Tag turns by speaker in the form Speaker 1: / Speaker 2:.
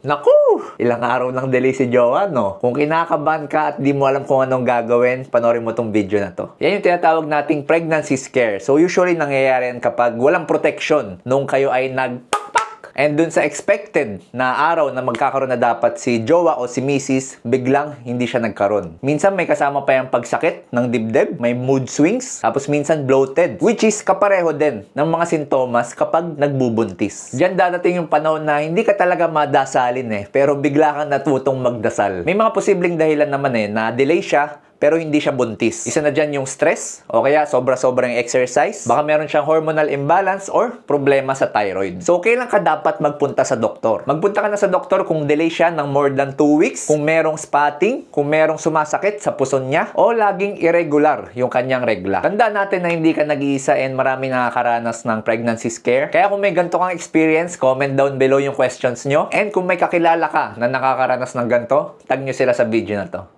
Speaker 1: Naku! Ilang araw ng delay si Jowa, no? Kung kinakabahan ka at di mo alam kung anong gagawin, panoorin mo tong video na to. Yan yung tinatawag nating pregnancy scare. So usually nangyayari yan kapag walang protection nung kayo ay and dun sa expected na araw na magkakaroon na dapat si jowa o si misis, biglang hindi siya nagkaroon. Minsan may kasama pa yung pagsakit ng dibdib, may mood swings, tapos minsan bloated, which is kapareho din ng mga sintomas kapag nagbubuntis. Diyan dadating yung panahon na hindi ka talaga madasalin pero bigla kang natutong magdasal. May mga posibleng dahilan naman na delay siya, pero hindi siya buntis. Isa na dyan yung stress, o kaya sobra-sobrang exercise. Baka meron siyang hormonal imbalance or problema sa thyroid. So, kailan ka dapat magpunta sa doktor? Magpunta ka na sa doktor kung delay siya ng more than 2 weeks, kung merong spotting, kung merong sumasakit sa puson niya, o laging irregular yung kanyang regla. Tandaan natin na hindi ka nag-iisa and marami nakakaranas ng pregnancy scare. Kaya kung may ganito kang experience, comment down below yung questions nyo. And kung may kakilala ka na nakakaranas ng ganito, tag nyo sila sa video na to.